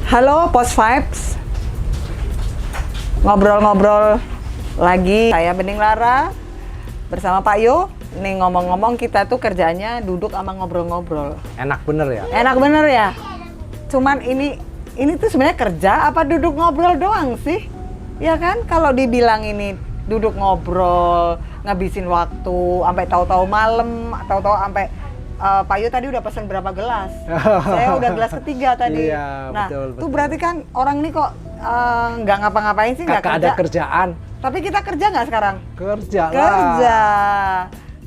Halo Post Vibes, ngobrol-ngobrol lagi. Saya Bening Lara bersama Pak Yo. Nih ngomong-ngomong kita tuh kerjanya duduk sama ngobrol-ngobrol. Enak bener ya? Enak bener ya. Cuman ini tuh sebenarnya kerja apa duduk ngobrol doang sih? Ya kan kalau dibilang ini duduk ngobrol, ngabisin waktu sampai tahu-tahu malam, tahu-tahu sampai Pak Yu tadi udah pesan berapa gelas? Saya udah gelas ketiga tadi. Iya, nah, betul. Itu berarti kan orang ini kok nggak ngapa-ngapain sih, nggak kerja. Ada kerjaan. Tapi kita kerja nggak sekarang? Kerja lah. Kerja.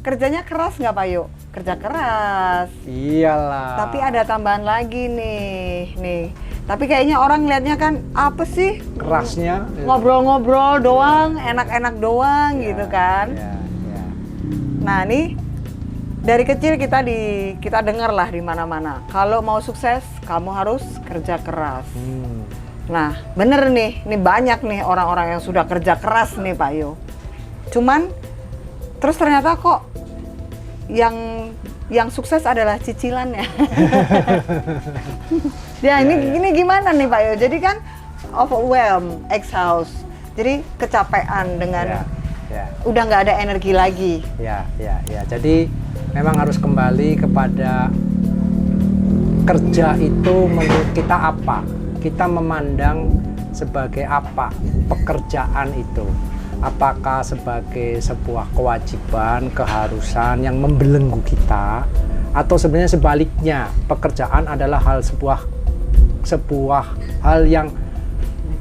Kerjanya keras nggak Pak Yu? Kerja keras. Iyalah. Tapi ada tambahan lagi nih. Tapi kayaknya orang lihatnya kan apa sih? Kerasnya. Ngobrol-ngobrol doang, enak-enak doang gitu kan. Ya. Nah nih. Dari kecil kita dengar lah di mana-mana. Kalau mau sukses, kamu harus kerja keras. Nah, bener nih, ini banyak nih orang-orang yang sudah kerja keras nih Pak Yo. Cuman, terus ternyata kok yang sukses adalah cicilannya. Ya, ini gimana nih Pak Yo? Jadi kan overwhelmed, exhaust. Jadi kecapean dengan udah nggak ada energi lagi. Ya. Jadi memang harus kembali kepada kerja itu menurut kita apa? Kita memandang sebagai apa pekerjaan itu? Apakah sebagai sebuah kewajiban, keharusan yang membelenggu kita, atau sebenarnya sebaliknya pekerjaan adalah sebuah hal yang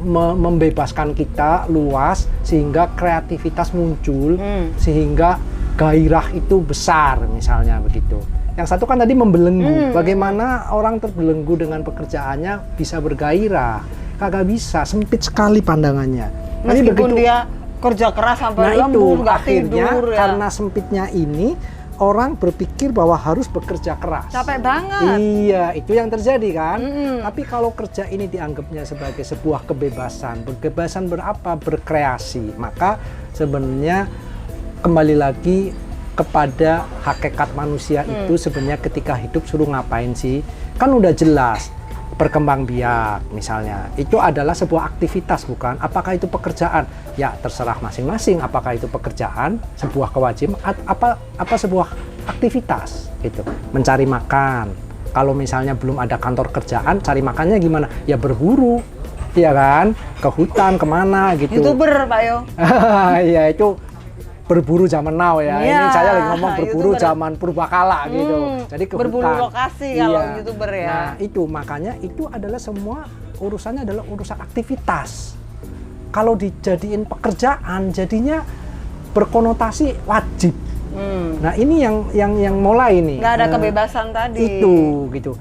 membebaskan kita luas sehingga kreativitas muncul, sehingga gairah itu besar misalnya begitu. Yang satu kan tadi membelenggu. Bagaimana orang terbelenggu dengan pekerjaannya bisa bergairah? Kagak bisa, sempit sekali pandangannya. Meskipun dia kerja keras sampai lembur, nggak tidur ya. Karena sempitnya ini orang berpikir bahwa harus bekerja keras. Capek banget. Iya, itu yang terjadi kan. Tapi kalau kerja ini dianggapnya sebagai sebuah kebebasan berapa? Berkreasi. Maka sebenarnya kembali lagi kepada hakikat manusia itu sebenarnya ketika hidup suruh ngapain sih? Kan udah jelas, berkembang biak misalnya. Itu adalah sebuah aktivitas bukan? Apakah itu pekerjaan? Ya terserah masing-masing apakah itu pekerjaan, sebuah kewajiban, apa sebuah aktivitas gitu. Mencari makan. Kalau misalnya belum ada kantor kerjaan, cari makannya gimana? Ya berburu. Iya kan? Ke hutan, kemana gitu. YouTuber Pak Yo. Iya itu berburu zaman now ya. Ini saya lagi ngomong berburu zaman purbakala gitu. Jadi ke berburu hutan. lokasi kalau YouTuber ya. Nah, itu makanya itu adalah semua urusannya adalah urusan aktivitas. Kalau dijadiin pekerjaan jadinya berkonotasi wajib. Nah, ini yang mulai nih. Nggak ada kebebasan tadi. Itu gitu.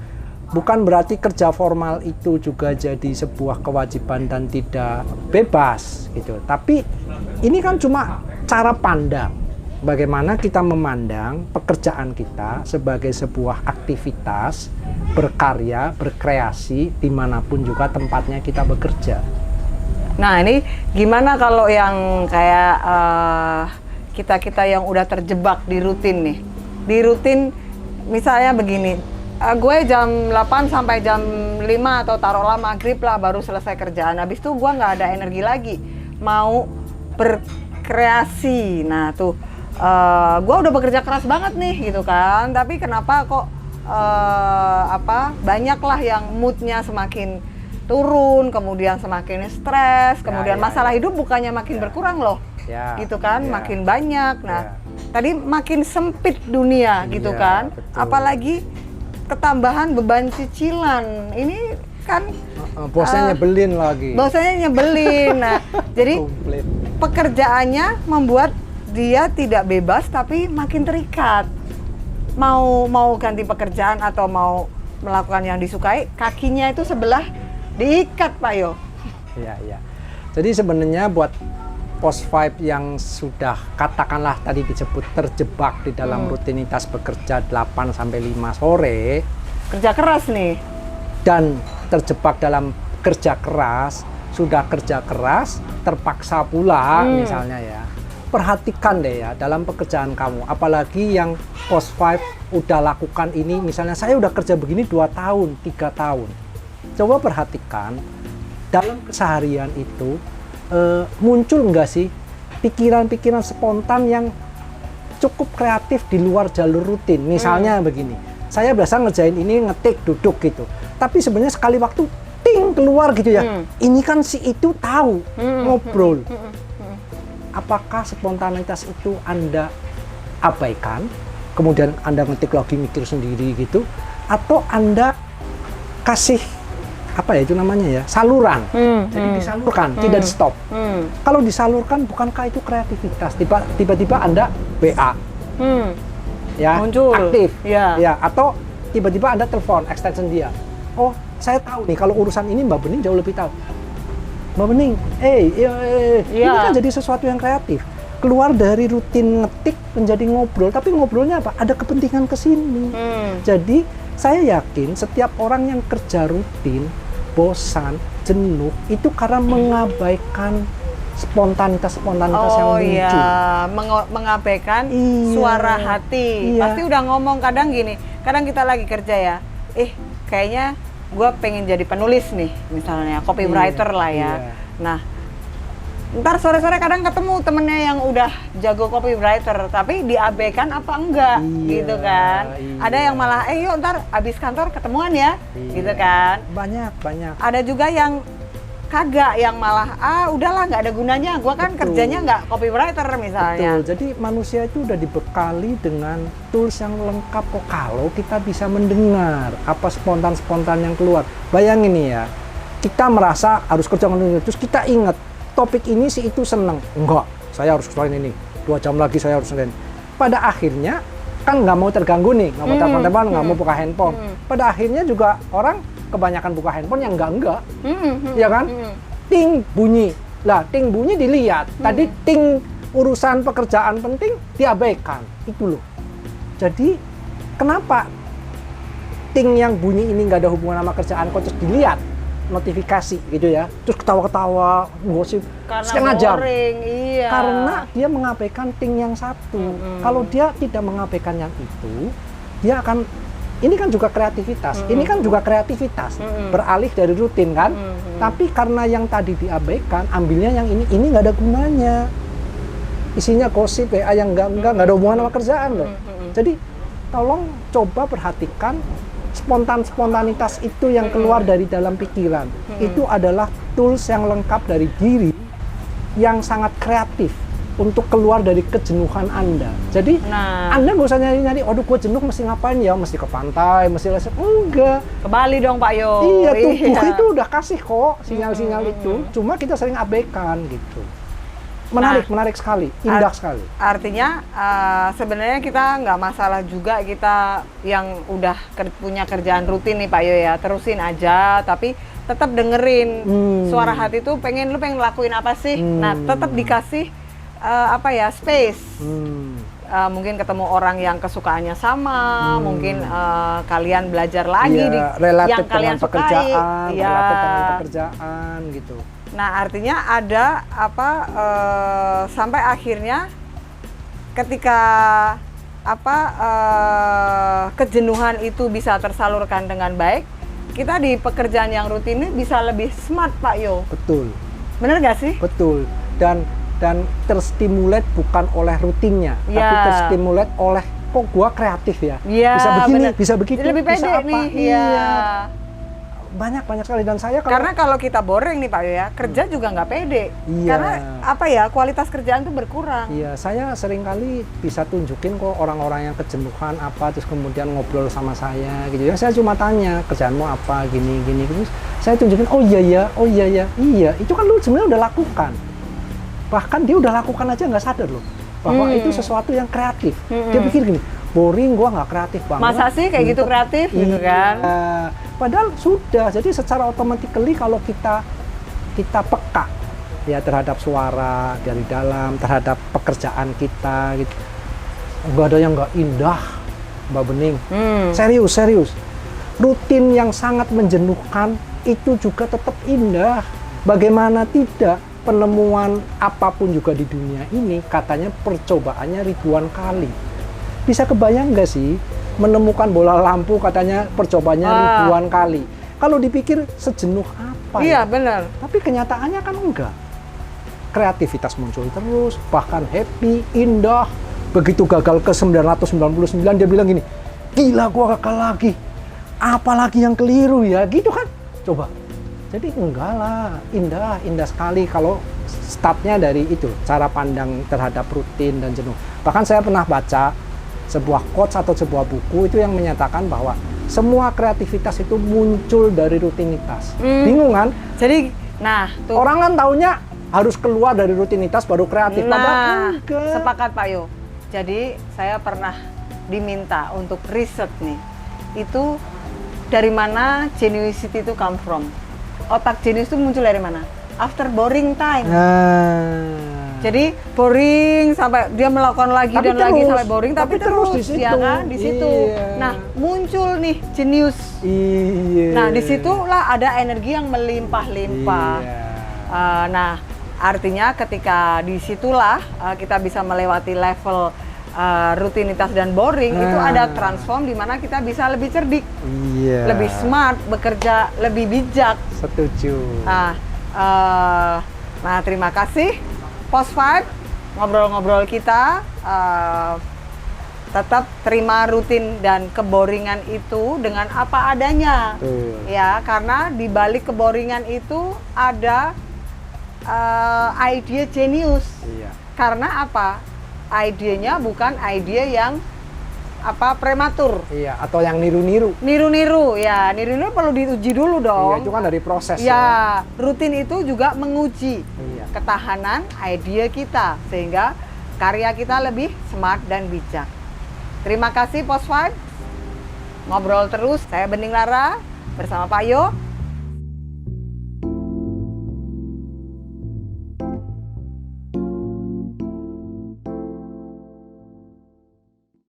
Bukan berarti kerja formal itu juga jadi sebuah kewajiban dan tidak bebas gitu. Tapi ini kan cuma cara pandang. Bagaimana kita memandang pekerjaan kita sebagai sebuah aktivitas berkarya, berkreasi dimanapun juga tempatnya kita bekerja. Nah ini gimana kalau yang kayak kita yang udah terjebak di rutin nih. Di rutin misalnya begini. Gue jam 8 sampai jam 5 atau taruhlah maghrib lah baru selesai kerjaan. Habis itu gue nggak ada energi lagi mau berkreasi. Nah tuh gue udah bekerja keras banget nih gitu kan. Tapi kenapa kok banyak lah yang moodnya semakin turun, kemudian semakin stres, kemudian masalah hidup bukannya makin berkurang loh, gitu kan, makin banyak. Nah tadi makin sempit dunia gitu kan, betul. Apalagi ketambahan beban cicilan ini kan bosnya nyebelin lagi. Bosnya nyebelin. Nah, jadi pekerjaannya membuat dia tidak bebas tapi makin terikat. Mau ganti pekerjaan atau mau melakukan yang disukai, kakinya itu sebelah diikat, Pak Yo. Iya. Jadi sebenarnya buat Post Vibe yang sudah katakanlah tadi disebut terjebak di dalam rutinitas bekerja 8 sampai 5 sore, kerja keras nih. Dan terjebak dalam kerja keras, sudah kerja keras, terpaksa pula misalnya ya. Perhatikan deh ya dalam pekerjaan kamu, apalagi yang Post Vibe udah lakukan ini, misalnya saya udah kerja begini 2 tahun, 3 tahun. coba perhatikan dalam keseharian itu muncul nggak sih pikiran-pikiran spontan yang cukup kreatif di luar jalur rutin. Misalnya begini, saya biasa ngerjain ini ngetik duduk gitu, tapi sebenarnya sekali waktu ting keluar gitu ya. Ini kan si itu tahu ngobrol. Apakah spontanitas itu Anda abaikan, kemudian Anda ngetik lagi mikir sendiri gitu, atau Anda kasih apa ya itu namanya ya, saluran. Jadi disalurkan, tidak di stop. Kalau disalurkan, bukankah itu kreativitas? Tiba-tiba Anda BA, ya, muncul, aktif, ya, atau tiba-tiba Anda telepon extension dia. Oh, saya tahu nih kalau urusan ini Mbak Bening jauh lebih tahu. Mbak Bening, ini kan jadi sesuatu yang kreatif. Keluar dari rutin ngetik menjadi ngobrol, tapi ngobrolnya apa? Ada kepentingan ke sini. Jadi saya yakin setiap orang yang kerja rutin, bosan, jenuh, itu karena mengabaikan spontanitas yang muncul. Mengabaikan suara hati. Pasti udah ngomong kadang gini, kadang kita lagi kerja ya, kayaknya gue pengen jadi penulis nih, misalnya copywriter lah ya. Nah, ntar sore-sore kadang ketemu temennya yang udah jago copywriter, tapi diabaikan apa enggak, gitu kan. Ada yang malah, yuk ntar abis kantor ketemuan ya, gitu kan. Banyak. Ada juga yang kagak, yang malah, udahlah nggak ada gunanya, gua kan kerjanya nggak copywriter misalnya. Betul, jadi manusia itu udah dibekali dengan tools yang lengkap kok kalau kita bisa mendengar apa spontan yang keluar. Bayangin nih ya, kita merasa harus kerja terus kita ingat, topik ini si itu seneng. Enggak, saya harus selain ini. 2 jam lagi saya harus selain. Pada akhirnya kan nggak mau terganggu nih, nggak mau telepon-telepon, nggak mau buka handphone. Pada akhirnya juga orang kebanyakan buka handphone yang enggak. Ya kan? Ting bunyi. Lah, ting bunyi dilihat. Tadi ting urusan pekerjaan penting diabaikan. Itu loh. Jadi kenapa ting yang bunyi ini nggak ada hubungan sama kerjaan kok terus dilihat? Notifikasi gitu ya, terus ketawa-ketawa, gosip setengah jam. Karena dia mengabaikan ting yang satu. Kalau dia tidak mengabaikan yang itu, dia akan, ini kan juga kreativitas, beralih dari rutin kan. Tapi karena yang tadi diabaikan, ambilnya yang ini nggak ada gunanya. Isinya gosip ya, yang nggak ada hubungan sama kerjaan loh. Jadi tolong coba perhatikan spontanitas itu yang keluar dari dalam pikiran. Itu adalah tools yang lengkap dari diri yang sangat kreatif untuk keluar dari kejenuhan Anda. Jadi Anda nggak usah nyari-nyari, aduh gue jenuh mesti ngapain ya, mesti ke pantai, mesti lesep. Enggak. Ke Bali dong Pak Yo. Iya, tubuh itu udah kasih kok sinyal-sinyal itu. Cuma kita sering abaikan gitu. Menarik sekali, indah sekali. Artinya sebenarnya kita nggak masalah juga kita yang udah punya kerjaan rutin nih Pak Yo ya, terusin aja, tapi tetap dengerin suara hati tuh lu pengen lakuin apa sih? Nah, tetap dikasih space. Mungkin ketemu orang yang kesukaannya sama, mungkin kalian belajar lagi yang kalian sukai, relatif dengan pekerjaan gitu. Nah, artinya ada sampai akhirnya ketika kejenuhan itu bisa tersalurkan dengan baik, kita di pekerjaan yang rutin ini bisa lebih smart Pak Yo. Betul. Bener nggak sih? Betul. Dan terstimulat bukan oleh rutinnya, tapi terstimulat oleh kok gua kreatif ya. Bisa begini, bisa begitu, lebih pede bisa apa? Nih. Banyak sekali. Dan saya karena kalau kita boring nih Pak Yo ya, kerja juga nggak pede. Karena kualitas kerjaan tuh berkurang. Iya, saya seringkali bisa tunjukin kok orang-orang yang kejenuhan terus kemudian ngobrol sama saya gitu ya. Saya cuma tanya, kerjaanmu apa, gini terus saya tunjukin, oh iya, itu kan lu sebenarnya udah lakukan. Bahkan dia udah lakukan aja nggak sadar loh bahwa itu sesuatu yang kreatif. Dia pikir gini, boring, gua nggak kreatif banget. Masa sih kayak gitu kreatif gitu kan? Padahal sudah. Jadi secara automatically kalau kita peka ya terhadap suara dari dalam, terhadap pekerjaan kita gitu. Nggak ada yang nggak indah, Mbak Bening. Serius. Rutin yang sangat menjenuhkan itu juga tetap indah. Bagaimana tidak? Penemuan apapun juga di dunia ini katanya percobaannya ribuan kali. Bisa kebayang nggak sih menemukan bola lampu katanya percobaannya ribuan kali. Kalau dipikir sejenuh apa Iya, ya? benar. Tapi kenyataannya kan enggak. Kreativitas muncul terus, bahkan happy, indah. Begitu gagal ke 999 dia bilang gini, gila gua gagal lagi. Apalagi yang keliru ya, gitu kan? Coba. Jadi enggak lah, indah sekali kalau startnya dari itu, cara pandang terhadap rutin dan jenuh. Bahkan saya pernah baca sebuah quotes atau sebuah buku itu yang menyatakan bahwa semua kreativitas itu muncul dari rutinitas. Bingung kan? Jadi, nah, tuh. Orang kan taunya harus keluar dari rutinitas baru kreatif. Padahal Nah, enggak. sepakat Pak Yo. Jadi, saya pernah diminta untuk riset nih. Itu dari mana genuinity itu come from? Otak jenius itu muncul dari mana? After boring time. Nah. Jadi boring sampai dia melakukan lagi Tapi dan lagi terus. sampai boring, tapi, Tapi terus di situ. ya kan di situ. Iya. Nah, muncul nih jenius. Iya. Nah, disitulah ada energi yang melimpah-limpah. Iya. Nah, artinya ketika disitulah kita bisa melewati level rutinitas dan boring, itu ada transform di mana kita bisa lebih cerdik, Iya. lebih smart, bekerja lebih bijak. Setuju. Nah, terima kasih Post 5, ngobrol-ngobrol kita. Tetap terima rutin dan keboringan itu dengan apa adanya. Betul. Ya, karena di balik keboringan itu ada ide jenius. Iya. Karena apa? Idenya bukan ide yang prematur. Iya, atau yang niru-niru. Niru-niru, ya niru-niru perlu diuji dulu Iya, dong. itu kan dari proses. Ya, rutin itu juga menguji Iya. ketahanan ide kita sehingga karya kita lebih smart dan bijak. Terima kasih Post 5. Ngobrol terus, saya Bening Lara bersama Pak Yo.